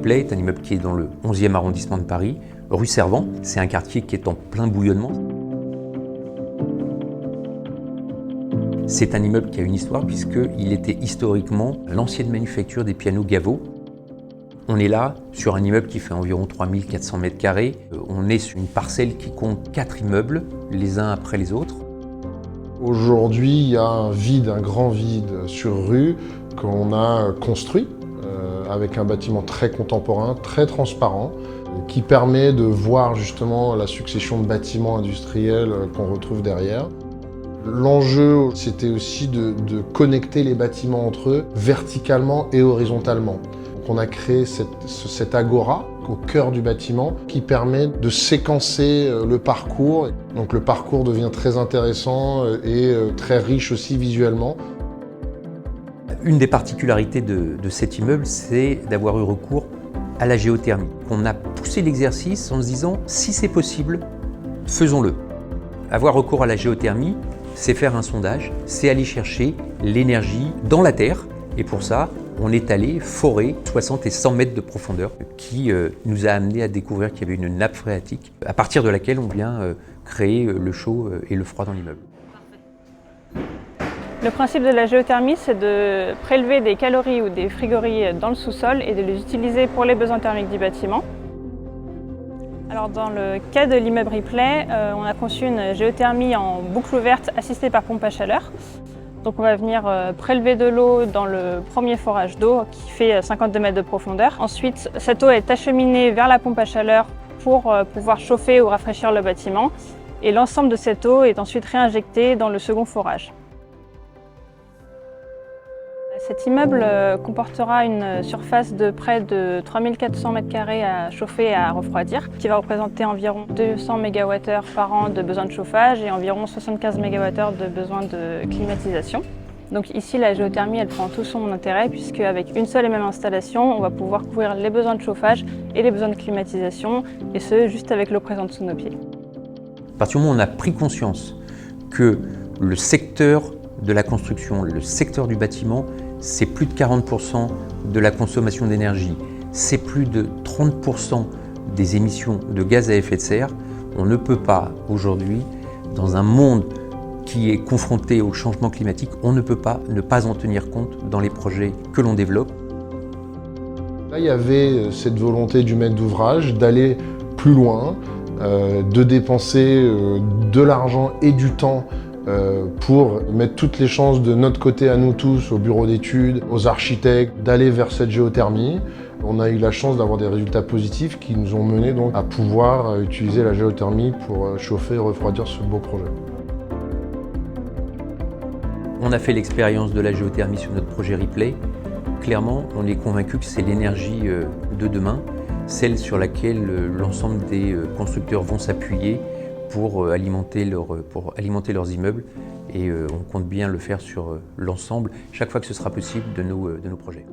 Ripley est un immeuble qui est dans le 11e arrondissement de Paris, rue Servant. C'est un quartier qui est en plein bouillonnement. C'est un immeuble qui a une histoire puisqu'il était historiquement l'ancienne manufacture des pianos Gaveau. On est là sur un immeuble qui fait environ 3400 m². On est sur une parcelle qui compte 4 immeubles, les uns après les autres. Aujourd'hui, il y a un grand vide sur rue qu'on a construit avec un bâtiment très contemporain, très transparent, qui permet de voir justement la succession de bâtiments industriels qu'on retrouve derrière. L'enjeu, c'était aussi de connecter les bâtiments entre eux verticalement et horizontalement. Donc on a créé cette agora au cœur du bâtiment qui permet de séquencer le parcours. Donc le parcours devient très intéressant et très riche aussi visuellement. Une des particularités de cet immeuble, c'est d'avoir eu recours à la géothermie. On a poussé l'exercice en se disant, si c'est possible, faisons-le. Avoir recours à la géothermie, c'est faire un sondage, c'est aller chercher l'énergie dans la terre. Et pour ça, on est allé forer 60 et 100 mètres de profondeur, qui nous a amené à découvrir qu'il y avait une nappe phréatique, à partir de laquelle on vient créer le chaud et le froid dans l'immeuble. Le principe de la géothermie, c'est de prélever des calories ou des frigories dans le sous-sol et de les utiliser pour les besoins thermiques du bâtiment. Alors dans le cas de l'immeuble Ripley, on a conçu une géothermie en boucle ouverte assistée par pompe à chaleur. Donc on va venir prélever de l'eau dans le premier forage d'eau qui fait 52 mètres de profondeur. Ensuite, cette eau est acheminée vers la pompe à chaleur pour pouvoir chauffer ou rafraîchir le bâtiment. Et l'ensemble de cette eau est ensuite réinjecté dans le second forage. Cet immeuble comportera une surface de près de 3400 m² à chauffer et à refroidir, qui va représenter environ 200 MWh par an de besoin de chauffage et environ 75 MWh de besoin de climatisation. Donc ici, la géothermie, elle prend tout son intérêt puisque avec une seule et même installation, on va pouvoir couvrir les besoins de chauffage et les besoins de climatisation, et ce, juste avec l'eau présente sous nos pieds. À partir du moment où on a pris conscience que le secteur de la construction, le secteur du bâtiment, c'est plus de 40% de la consommation d'énergie, c'est plus de 30% des émissions de gaz à effet de serre. On ne peut pas aujourd'hui, dans un monde qui est confronté au changement climatique, on ne peut pas ne pas en tenir compte dans les projets que l'on développe. Là, il y avait cette volonté du maître d'ouvrage d'aller plus loin, de dépenser de l'argent et du temps pour mettre toutes les chances de notre côté à nous tous, au bureau d'études, aux architectes, d'aller vers cette géothermie. On a eu la chance d'avoir des résultats positifs qui nous ont menés donc à pouvoir utiliser la géothermie pour chauffer et refroidir ce beau projet. On a fait l'expérience de la géothermie sur notre projet Ripley. Clairement, on est convaincu que c'est l'énergie de demain, celle sur laquelle l'ensemble des constructeurs vont s'appuyer pour alimenter leurs immeubles, et on compte bien le faire sur l'ensemble chaque fois que ce sera possible de nos projets.